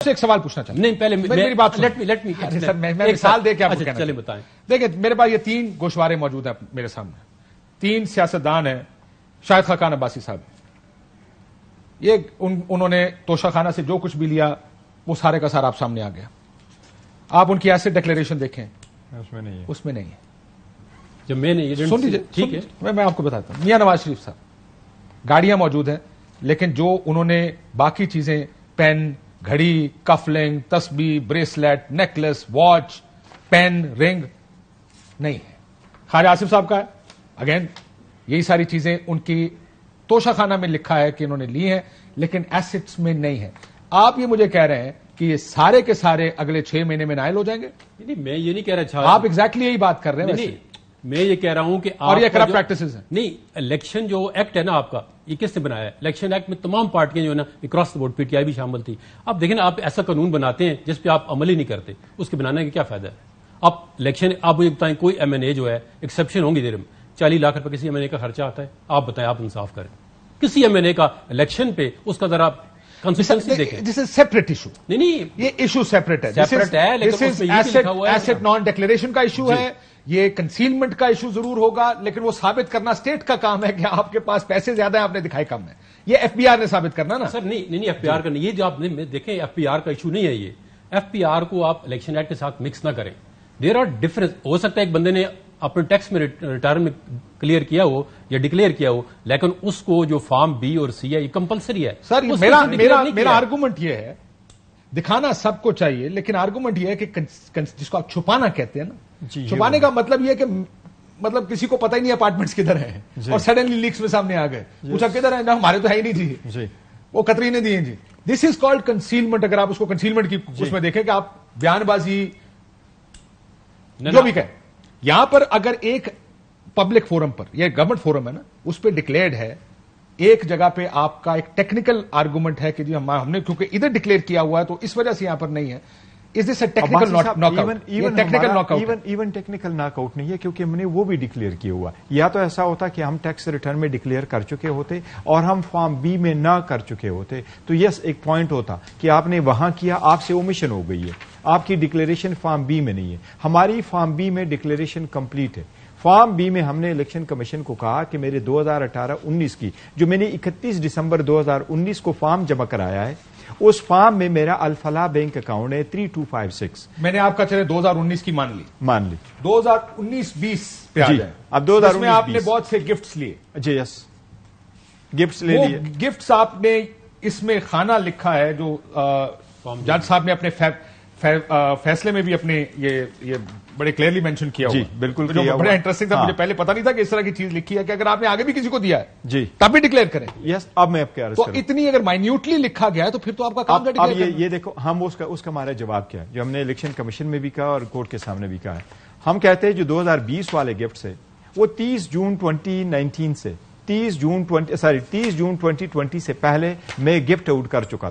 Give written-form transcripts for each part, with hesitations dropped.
سے ایک سوال پوچھنا چاہتا ہوں. نہیں پہلے میری بات لیٹ می سر میں مثال دے کے آپ کو کہنا چلے بتائیں. دیکھیں میرے پاس یہ 3 گوشوارے موجود ہیں میرے سامنے. 3 سیاستدان ہیں. شاہد خاقان عباسی صاحب, یہ انہوں نے توشہ خانہ سے جو کچھ بھی لیا وہ سارے کا سارا آپ سامنے آ گیا. آپ ان کی ایسٹ ڈکلیریشن دیکھیں, اس میں نہیں ہے. جب میں نے سن لیجیے, ٹھیک ہے, میں آپ کو بتاتا ہوں. میاں نواز شریف صاحب, گاڑیاں موجود ہیں لیکن جو انہوں نے باقی چیزیں پین, گھڑی, کفلنگ, تسبیح, بریسلیٹ, نیکلس, واچ, پین, رنگ نہیں ہے. خواجہ آصف صاحب کا ہے, اگین یہی ساری چیزیں ان کی توشہ خانہ میں لکھا ہے کہ انہوں نے لی ہیں لیکن ایسٹس میں نہیں ہے. آپ یہ مجھے کہہ رہے ہیں کہ یہ سارے کے سارے اگلے 6 مہینے میں نائل ہو جائیں گے؟ نہیں میں یہ نہیں کہہ رہا. آپ ایگزیکٹلی یہی بات کر رہے ہیں. نہیں میں یہ کہہ رہا ہوں کہ اور یہ کرپٹ پریکٹسز ہیں. نہیں, الیکشن جو ایکٹ ہے نا آپ کا, یہ کس نے بنایا ہے؟ الیکشن ایکٹ میں تمام پارٹیاں جو ہے نا across the board, P T I بھی شامل تھی. آپ دیکھیں نا, آپ ایسا قانون بناتے ہیں جس پہ آپ عمل ہی نہیں کرتے, اس کے بنانے کا کیا فائدہ ہے؟ آپ الیکشن, آپ مجھے بتائیں کوئی ایم این اے جو ہے, ایکسیپشن ہوں گی دیر میں 40 لاکھ روپے کسی ایم این اے کا خرچہ آتا ہے, آپ بتائیں, آپ انصاف کریں. کسی ایم این اے کا الیکشن پہ اس کا ذرا کنسسٹنسی دیکھیں. دس از سیپریٹ ایشو. نہیں یہ ایشو سیپریٹ ہے. سیپریٹ ہے لیکن اس میں یہ بھی لکھا ہوا ہے ایسٹ نان ڈکلیریشن کا ایشو ہے. یہ کنسیلمنٹ کا ایشو ضرور ہوگا لیکن وہ ثابت کرنا اسٹیٹ کا کام ہے کہ آپ کے پاس پیسے زیادہ ہیں, آپ نے دکھائے کم ہے. یہ ایف پی آر نے ثابت کرنا نا. سر نہیں ایف پی آر کا نہیں, یہ جو آپ دیکھیں ایف پی آر کا ایشو نہیں ہے. یہ ایف پی آر کو آپ الیکشن ایکٹ کے ساتھ مکس نہ کریں. There are difference. ہو سکتا ہے ایک بندے نے اپنے ٹیکس میں ریٹرن میں کلیئر کیا ہو یا ڈکلیئر کیا ہو, لیکن اس کو جو فارم بی اور سی ہے یہ کمپلسری ہے. سر میرا آرگومنٹ یہ ہے, دکھانا سب کو چاہیے لیکن آرگومنٹ یہ ہے کہ جس کو آپ چھپانا کہتے ہیں نا, چھپانے کا مطلب یہ ہے کہ مطلب کسی کو پتہ ہی نہیں اپارٹمنٹس کدھر ہیں اور سڈنلی لیکس میں سامنے آ گئے. پوچھا کدھر ہے, نا ہمارے تو ہے ہی نہیں جی, وہ قطری نے دیے جی. دس از کالڈ کنسیلمنٹ. اگر آپ اس کو کنسیلمنٹ کی اس میں دیکھیں کہ آپ بیان بازی جو بھی کہیں, یہاں پر اگر ایک پبلک فورم پر, یہ گورنمنٹ فورم ہے نا, اس پہ ڈکلیئرڈ ہے, ایک جگہ پہ آپ کا ایک ٹیکنیکل آرگومنٹ ہے کہ جی ہم نے کیونکہ ادھر ڈکلیئر کیا ہوا ہے تو اس وجہ سے یہاں پر نہیں ہے. Is this a technical knockout? Even technical knockout نہیں ہے کیونکہ ہم نے وہ بھی ڈکلیئر کیا ہوا. یا تو ایسا ہوتا کہ ہم ٹیکس ریٹرن میں ڈکلیئر کر چکے ہوتے اور ہم فارم بی میں نہ کر چکے ہوتے تو یس ایک پوائنٹ ہوتا کہ آپ نے وہاں کیا, آپ سے اومیشن ہو گئی ہے, آپ کی ڈکلیریشن فارم بی میں نہیں ہے. ہماری فارم بی میں ڈکلیریشن کمپلیٹ ہے. فارم بی میں ہم نے الیکشن کمیشن کو کہا کہ میرے 2018-19 کی جو میں نے 31 دسمبر 2019 کو فارم جمع کرایا ہے, اس فارم میں میرا الفلاح بینک اکاؤنٹ ہے 3256. میں نے آپ کا چلے 2019 کی مان لی 2019-20 پہ آ جائے. اب 2019 میں آپ نے بہت سے گفٹس لیے. جی یس, گفٹس لے لیے. گفٹس آپ نے اس میں خانہ لکھا ہے جو جج صاحب نے اپنے فیصلے میں بھی اپنے یہ بڑے کلیئرلی مینشن کیا ہوا. جی بالکل, بڑا انٹرسٹنگ تھا. مجھے پہلے پتا نہیں تھا کہ اس طرح کی چیز لکھی ہے کہ اگر آپ نے آگے بھی کسی کو دیا ہے جی تب بھی ڈکلیئر کریں. یس, اب میں آپ کے تو اتنی اگر مائنیوٹلی لکھا گیا ہے تو پھر تو آپ کا کام اب یہ دیکھو, ہم اس کا ہمارا جواب کیا ہے جو ہم نے الیکشن کمیشن میں بھی کہا اور کورٹ کے سامنے بھی کہا ہے. ہم کہتے ہیں جو 2020 والے گفٹس ہے وہ 30 جون 2019 سے 30 جون 2020 سے پہلے میں گفٹ آؤٹ کر چکا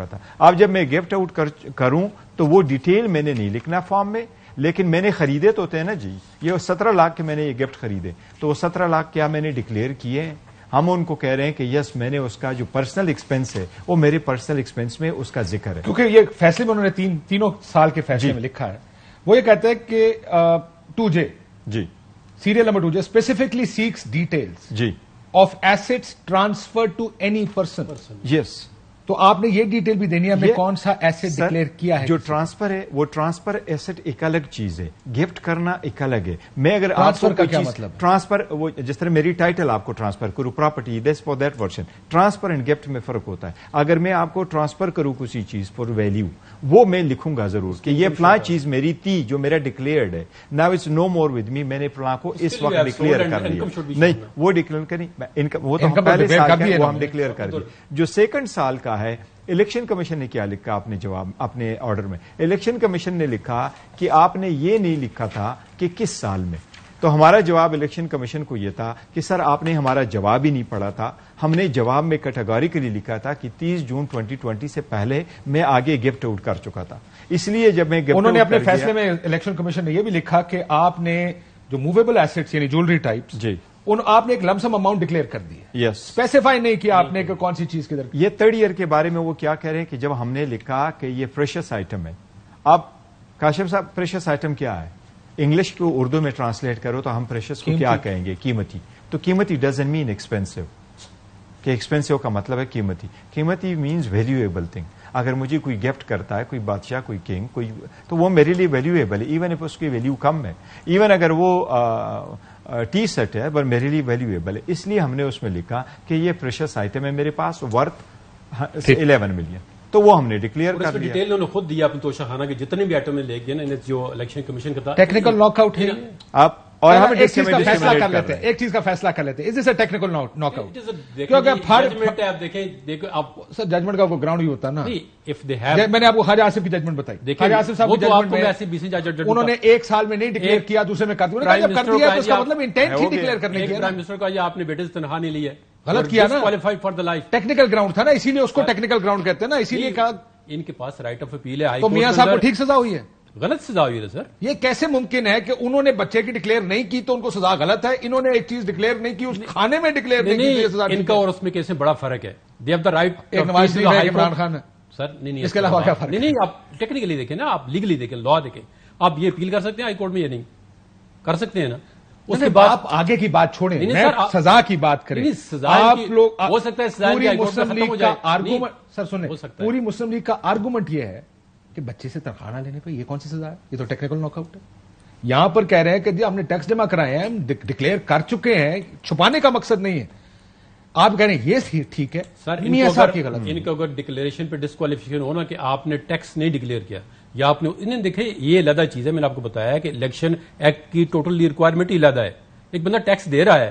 تھا. اب جب میں گفٹ آؤٹ کروں تو وہ ڈیٹیل میں نے نہیں لکھنا فارم میں, لیکن میں نے خریدے تو ہوتے ہیں نا جی. یہ 17 لاکھ کے میں نے یہ گفٹ خریدے تو وہ 17 لاکھ کیا میں نے ڈکلیئر کیے ہیں. ہم ان کو کہہ رہے ہیں کہ یس میں نے اس کا جو پرسنل ایکسپینس ہے وہ میرے پرسنل ایکسپینس میں اس کا ذکر ہے. کیونکہ یہ فیصلے میں انہوں نے تینوں سال کے فیصلے میں لکھا ہے. وہ یہ کہتے ہیں کہ 2J J serial number 2J specifically seeks details جی of assets transfer to any person. Yes, تو آپ نے یہ ڈیٹیل بھی دینی ہے ہمیں کون سا ایسٹ ڈکلیئر کیا ہے. جو ٹرانسفر ہے وہ ٹرانسفر ایسٹ ایک الگ چیز ہے, گفٹ کرنا ایک الگ ہے. میں اگر ٹرانسفر کا کیا مطلب ٹرانسفر, وہ جس طرح میری ٹائٹل آپ کو ٹرانسفر کروں property this for that version, transfer and gift میں فرق ہوتا ہے. اگر میں آپ کو ٹرانسفر کروں کسی چیز فار ویلیو, وہ میں لکھوں گا ضرور کہ یہ فلاں چیز میری تھی جو میرا ڈکلیئرڈ ہے. Now it's no more with me, میں نے فلاں کو اس وقت ڈکلیئر کر دیا. نہیں وہ ڈکلیئر کریں, وہ تو پہلے سال کا وہ ہم ڈکلیئر کر دیں. جو سیکنڈ سال کا ہے, الیکشن کمیشن نے کیا لکھا اپنے جواب اپنے آرڈر میں, الیکشن کمیشن نے لکھا کہ آپ نے یہ نہیں لکھا تھا کہ کس سال میں. تو ہمارا جواب الیکشن کمیشن کو یہ تھا کہ سر آپ نے ہمارا جواب ہی نہیں پڑھا تھا. ہم نے جواب میں کیٹیگوریکلی لکھا تھا کہ 30 جون 2020 سے پہلے میں آگے گفٹ آؤٹ کر چکا تھا. اس لیے جب میں انہوں نے اپنے فیصلے میں الیکشن کمیشن نے یہ بھی لکھا کہ آپ نے جو موویبل ایسٹس یعنی جیولری ٹائپس جی آپ نے ایک لمسم اماؤنٹ ڈکلیئر کر دی ہے, یس, اسپیسیفائی نہیں کیا آپ نے کہ کون سی چیز کدھر. یہ تھرڈ ایئر کے بارے میں وہ کیا کہہ رہے ہیں کہ جب ہم نے لکھا کہ یہ پریشس آئٹم ہے, اب کاشف صاحب پریشس آئٹم کیا ہے, انگلش کو اردو میں ٹرانسلیٹ کرو تو ہم پریشس کو کیا کہیں گے, قیمتی. تو قیمتی ڈزنٹ مین ایکسپینسو, کہ ایکسپینسو کا مطلب ہے قیمتی. قیمتی مینز ویلیویبل تھنگ. اگر مجھے کوئی گفٹ کرتا ہے, کوئی بادشاہ, کوئی کنگ, کوئی, تو وہ میرے لیے ویلیویبل ہے, ایون اف اس کی ویلیو کم ہے, ایون اگر وہ ٹی سیٹ ہے پر میرے لیے ویلیویبل ہے. اس لیے ہم نے اس میں لکھا کہ یہ پریشس آئٹم ہے میرے پاس, ورتھ 11 ملین. تو وہ ہم نے ڈکلیئر کر دیا. ڈیٹیل انہوں نے خود دیا اپنے توشہ خانہ کے جتنے بھی آئٹم لے گئے نا, جو الیکشن کمیشن کا تھا, ٹیکنیکل ناک آؤٹ ہے. آپ اور ہم ایک چیز کا فیصلہ کر لیتے ہیں, ایک چیز کا فیصلہ کر لیتے ہیں, is it a technical knock out? کیونکہ آپ دیکھیں آپ سر ججمنٹ کا کوئی گراؤنڈ ہی ہوتا ہے نا. میں نے آپ کو خواجہ آصف کی ججمنٹ بتائی, خواجہ آصف صاحب کی ججمنٹ میں انہوں نے ایک سال میں نہیں ڈکلیئر کیا, دوسرے میں کر دیا. جب کر دیا تو اس کا مطلب انٹینٹ ہی ڈکلیئر کرنے کی. پرائم منسٹر کا آپ نے بیٹے سے تنخواہ نہیں لی ہے, غلط کیا نا, qualified for the life. Technical ground تھا نا, اسی لیے اس کو ٹیکنیکل گراؤنڈ کہتے ہیں نا, اسی لیے کہا. ان کے پاس رائٹ آف اپیل ہے, تو میاں صاحب کو ٹھیک سزا ہوئی ہے, غلط سزا ہوئی ہے سر. یہ کیسے ممکن ہے کہ انہوں نے بچے کی ڈکلیئر نہیں کی تو ان کو سزا غلط ہے, انہوں نے ایک چیز ڈکلیئر نہیں کی, اس کھانے میں ڈکلیئر نہیں کی, ان کا اور اس میں کیسے بڑا فرق ہے. They have the right. Nawaz Sharif ہے, عمران خان ہے سر. نہیں, اس کے علاوہ کیا فرق؟ نہیں, آپ ٹیکنیکلی دیکھیں نا, آپ لیگلی دیکھیں, لا دیکھیں, آپ یہ اپیل کر سکتے ہیں ہائی کورٹ میں, یہ نہیں کر سکتے ہیں نا. اس کے بعد آپ آگے کی بات چھوڑیں, سزا کی بات کریں. آپ لوگ ہو سکتا ہے پوری مسلم لیگ کا آرگومنٹ, سر سنیں, پوری مسلم لیگ کا آرگومنٹ یہ ہے کہ بچے سے تنخواہ نہ لینے پہ یہ کون سی سزا ہے, یہ تو ٹیکنیکل ناک آؤٹ ہے. یہاں پر کہہ رہے ہیں کہ جی ہم نے ٹیکس جمع کرائے ہیں, ہم ڈکلیئر کر چکے ہیں, چھپانے کا مقصد نہیں ہے. آپ کہہ رہے ہیں یہ ٹھیک ہے سر, ان کو اگر ڈکلیریشن پہ ڈسکوالیفیکیشن ہونا کہ آپ نے ٹیکس نہیں ڈکلیئر کیا, یا آپ نے انہیں دیکھیں, یہ علیحدہ چیز ہے. میں نے آپ کو بتایا کہ الیکشن ایکٹ کی ٹوٹل ریکوائرمنٹ ہی علیحدہ ہے. ایک بندہ ٹیکس دے رہا ہے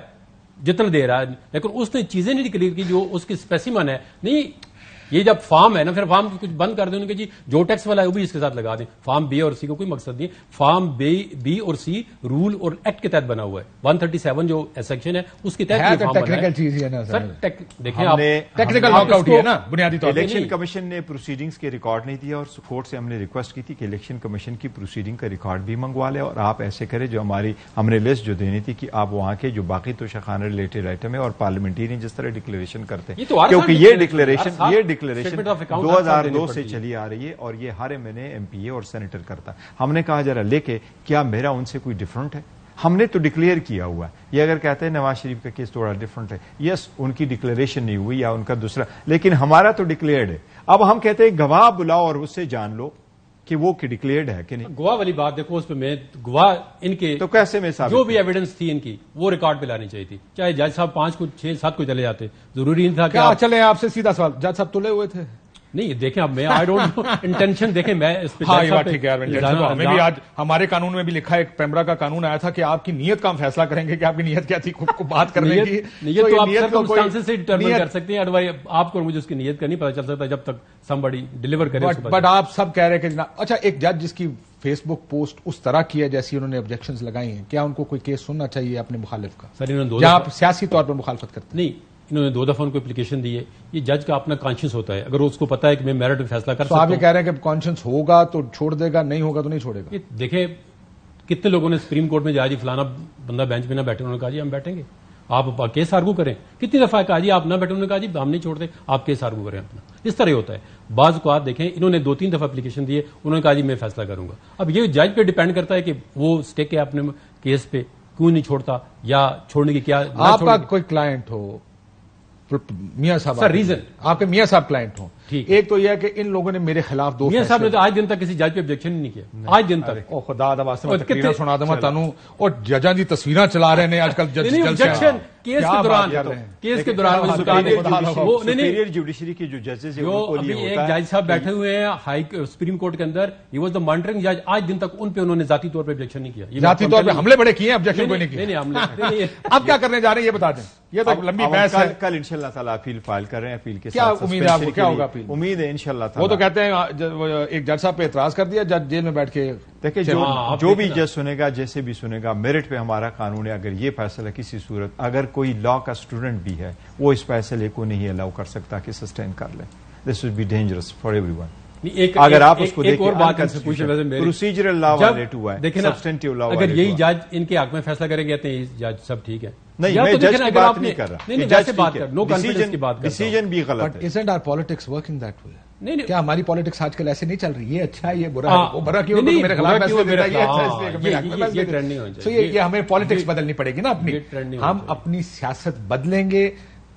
جتنا دے رہا ہے, لیکن اس نے چیزیں نہیں ڈکلیئر کی جو اس کی اسپیسیمن ہے. نہیں, یہ جب فارم ہے نا, پھر فارم کچھ بند کر دیں ان کے, جی جو ٹیکس والا ہے وہ بھی اس کے ساتھ لگا دیں. فارم بی اور سی کو کوئی مقصد نہیں. فارم بی اور سی رول اور ایکٹ کے تحت بنا ہوا ہے. 137 جو سیکشن ہے اس کے تحت ٹیکنیکل چیز ہے نا سر. دیکھیں آپ ٹیکنیکل ناک آؤٹ ہے نا بنیادی طور پر. الیکشن کمیشن نے پروسیڈنگز کے ریکارڈ نہیں دیا, اور کورٹ سے ہم نے ریکویسٹ کی تھی کہ الیکشن کمیشن کی پروسیڈنگ کا ریکارڈ بھی منگوا لے, اور آپ ایسے کریں جو ہم نے لسٹ جو دینی تھی کہ آپ وہاں کے جو باقی توشخانہ ریلیٹڈ آئٹم ہے اور پارلیمنٹرین جس طرح ڈکلیریشن کرتے ہیں, کیونکہ یہ ڈکلیریشن 2002 سے چلی آ رہی ہے, اور یہ ہر ایم این اے, ایم پی اے اور سینیٹر کرتا. ہم نے کہا ذرا لے کے کیا میرا ان سے کوئی ڈفرنٹ ہے, ہم نے تو ڈکلیئر کیا ہوا ہے. یہ اگر کہتے ہیں نواز شریف کا کیس تھوڑا ڈفرنٹ ہے, یس ان کی ڈکلیریشن نہیں ہوئی یا ان کا دوسرا, لیکن ہمارا تو ڈکلیئرڈ ہے. اب ہم کہتے ہیں گواہ بلاؤ اور اس سے جان لو کہ وہ ڈکلیئرڈ ہے کہ نہیں. گواہ والی بات دیکھو, اس پہ میں گواہ ان کے تو کیسے میں جو بھی ایویڈنس تھی ان کی وہ ریکارڈ پہ لانی چاہیے تھی. چاہے جج صاحب 5 کو 6 7 کو چلے جاتے, ضروری نہیں تھا کہ چلے. آپ سے سیدھا سوال, جج صاحب تلے ہوئے تھے؟ نہیں, دیکھیں اب میں آئی ڈونٹ نو انٹینشن, دیکھیں میں اس پہ ٹھیک ہے. ہمیں بھی آج ہمارے قانون میں بھی لکھا ہے, ایک پیمبرا کا قانون آیا تھا کہ آپ کی نیت کا ہم فیصلہ کریں گے کہ آپ کی نیت کیا تھی بات کرنے کی. نیت تو آپ سرکمسٹانسز سے ڈٹرمن کر سکتے ہیں, ادروائز آپ کو مجھے اس کی نیت کا نہیں پتا چل سکتا جب تک somebody ڈیلیور کرے. بٹ آپ سب کہہ رہے کہ جناب, اچھا ایک جج جس کی فیس بک پوسٹ اس طرح کی ہے جیسی انہوں نے آبجیکشنز لگائی ہیں, کیا ان کو کوئی کیس سننا چاہیے اپنے مخالف کا, سر انہوں نے جہاں آپ سیاسی طور پر مخالفت کرتے ہیں؟ نہیں, انہوں نے 2 دفعہ ان کو اپلیکیشن دی ہے. یہ جج کا اپنا کانشنس ہوتا ہے, اگر اس کو پتا ہے کہ میں میرٹ میں فیصلہ کر سکتا ہوں. آپ یہ کہہ رہے ہیں کہ کانشنس ہوگا تو چھوڑ دے گا, نہیں ہوگا تو نہیں چھوڑے گا. دیکھیں کتنے لوگوں نے سپریم کورٹ میں جا جی فلانا بندہ بینچ میں نہ بیٹھے, انہوں نے کہا جی ہم بیٹھیں گے, آپ کیس آرگو کریں. کتنی دفعہ کہا جی آپ نہ بیٹھے, انہوں نے کہا جی ہم نہیں چھوڑتے, آپ کیس آرگو کریں اپنا. اس طرح ہوتا ہے. بعض کو آپ دیکھیں انہوں نے 2-3 دفعہ اپلیکیشن دیے, انہوں نے کہا جی میں فیصلہ کروں گا. اب یہ جج پہ ڈیپینڈ کرتا ہے کہ وہ اسٹیک ہے اپنے کیس پہ, کیوں نہیں چھوڑتا, یا چھوڑنے کی کیا. آپ کا کوئی کلائنٹ ہو, میاں صاحب سر ریزن آپ کے میاں صاحب کلائنٹ ہوں, ایک تو یہ ہے کہ ان لوگوں نے میرے خلاف 2 میاں صاحب نے تو آج دن تک کسی جج پہ آبجیکشن نہیں کیا, آج دن تک. او خدا دا واسطے تقریر سنا دوں تانوں, اور ججاں دی تصویراں چلا رہے ہیں آج کل آبجیکشن کیس کے دوران سپیریئر جوڈیشری کے جو ججز ہیں ابھی ایک جج صاحب بیٹھے ہوئے ہیں ہائی سپریم کورٹ کے اندر, ہی واز دا مانیٹرنگ جج, آج دن تک ان پہ انہوں نے ذاتی طور پہ آبجیکشن نہیں کیا. ذاتی طور پہ حملے بڑے کیے ہیں, آبجیکشن کوئی نہیں کیا. اب کیا کرنے جا رہے ہیں یہ بتا دیں, یہ تو لمبی بحث ہے. کل انشاءاللہ تعالی اپیل فائل کر رہے ہیں, اپیل کے کیا امید ہے آپ کو, کیا ہوگا اپیل؟ امید ہے انشاءاللہ تعالی. وہ تو کہتے ہیں ایک جج صاحب پہ اعتراض کر دیا, جج جیل میں بیٹھ کے. دیکھیں جو بھی جج سنے گا, جیسے بھی سنے گا, میرٹ پہ ہمارا قانون ہے. اگر یہ فیصلہ کسی صورت, اگر کوئی لا کا اسٹوڈنٹ بھی ہے, وہ اس فیصلے کو نہیں الاؤ کر سکتا کہ سسٹین کر لے. This will be dangerous for everyone. اگر آپ اس کو پروسیجرل لا وائلیٹ ہوا ہے, سبسٹینٹیو لا, اگر یہی جج ان کے حق میں فیصلہ کریں گے, کہتے ہیں جج سب ٹھیک ہے, نہیں میں جج کی بات نہیں کر رہا، جج بات کر نو کانفیڈنس کی بات ڈیسیجن بھی غلط ہے. isn't our politics working that way؟ نہیں کیا ہماری پالیٹکس آج کل ایسے نہیں چل رہی؟ یہ اچھا ہے، یہ برا ہے، وہ برا کیوں میرے خلاف فیصلے دیتا ہے، یہ اچھا اس لیے میرے حق میں فیصلے دیتا ہے. یہ ہمیں پالیٹکس بدلنی پڑے گی نا اپنی. ہم اپنی سیاست بدلیں گے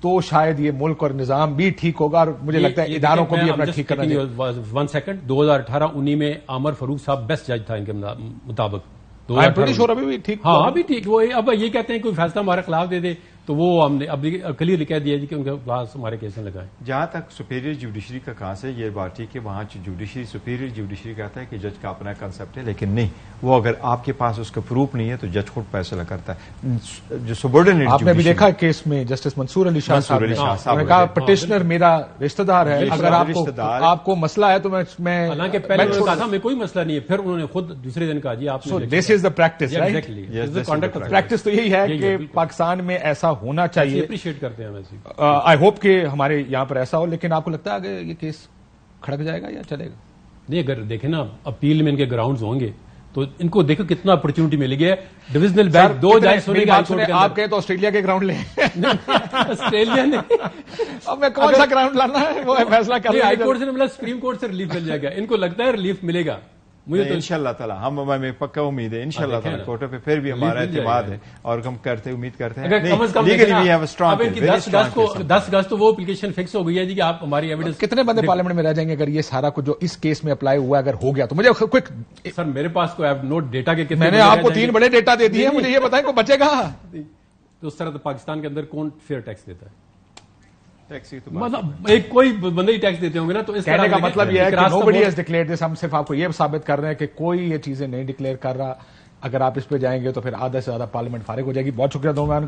تو شاید یہ ملک اور نظام بھی ٹھیک ہوگا، اور مجھے لگتا ہے اداروں کو بھی اپنا ٹھیک کرنا چاہیے. 1 سیکنڈ 2018-19 میں عامر فاروق صاحب بیسٹ جج تھا ان کے مطابق. ابھی بھی ٹھیک. ہاں ابھی ٹھیک. وہ اب یہ کہتے ہیں کوئی فیصلہ ہمارے خلاف دے دے تو وہ ہم نے اب کلیئرلی کہہ دیا کہ ان کے پاس ہمارے کیس نہ لگائیں. جہاں تک سپیریئر جوڈیشری کا کہاں سے یہ بات ٹھیک ہے، وہاں جوڈیشری سپیریئر جوڈیشری کہتا ہے کہ جج کا اپنا کنسپٹ ہے، لیکن نہیں، وہ اگر آپ کے پاس اس کا پروف نہیں ہے تو جج خود فیصلہ کرتا ہے. جو سبورڈینیٹ آپ نے بھی دیکھا کیس میں جسٹس منصور علی شاہ صاحب نے کہا پٹیشنر میرا رشتہ دار ہے، اگر آپ کو مسئلہ ہے تو میں حالانکہ پہلے انہوں نے کہا تھا ہمیں کوئی مسئلہ نہیں ہے، پھر انہوں نے خود دوسرے دن کہا جی آپ دس از دا پریکٹس. پریکٹس تو یہی ہے کہ پاکستان میں ایسا ہونا چاہیے. اپریشیٹ کرتے ہیں. آئی ہوپ کہ ہمارے یہاں پر ایسا ہو، لیکن آپ کو لگتا ہے کہ یہ کیس کھڑک جائے گا یا چلے گا؟ نہیں، اگر دیکھیں نا اپیل میں ان کے گراؤنڈز ہوں گے تو ان کو دیکھو کتنا اپرچونٹی ملے گی. ڈویژنل بینچ 2 جج سنیں گے آپ کہیں تو آسٹریلیا کے گراؤنڈ لیں. آسٹریلیا نے اب میں کون سا گراؤنڈ لانا ہے وہ فیصلہ کر رہے ہیں. ہائی کورٹ سے مطلب سپریم کورٹ سے ریلیف مل جائے گا. ان کو لگتا ہے ریلیف ملے گا. مجھے تو انشاءاللہ تعالی ہمیں پکا امید ہے انشاءاللہ تعالی کورٹ پہ پھر بھی ہمارا اعتماد ہے اور ہم کرتے امید کرتے ہیں. کم از کم 10 اگست تو وہ اپلیکیشن فکس ہو گئی ہے جی کہ آپ ہماری ایویڈنس. کتنے بندے پارلیمنٹ میں رہ جائیں گے اگر یہ سارا کچھ جو اس کیس میں اپلائی ہوا اگر ہو گیا تو؟ مجھے کوئک سر میرے پاس کوئی نوٹ ڈیٹا کے میں نے آپ کو 3 بڑے ڈیٹا دے دیے، مجھے یہ بتائیں کو بچے گا تو اس طرح پاکستان کے اندر کون فیئر ٹیکس دیتا ہے؟ مطلب ایک کوئی بندے ہی ٹیکس دیتے ہوں گے نا. تو اس کہنے کا مطلب یہ ہے کہ nobody has declared this. ہم صرف آپ کو یہ ثابت کر رہے ہیں کہ کوئی یہ چیزیں نہیں ڈکلیئر کر رہا. اگر آپ اس پہ جائیں گے تو پھر آدھا سے زیادہ پارلیمنٹ فارغ ہو جائے گی. بہت شکریہ دونوں کا.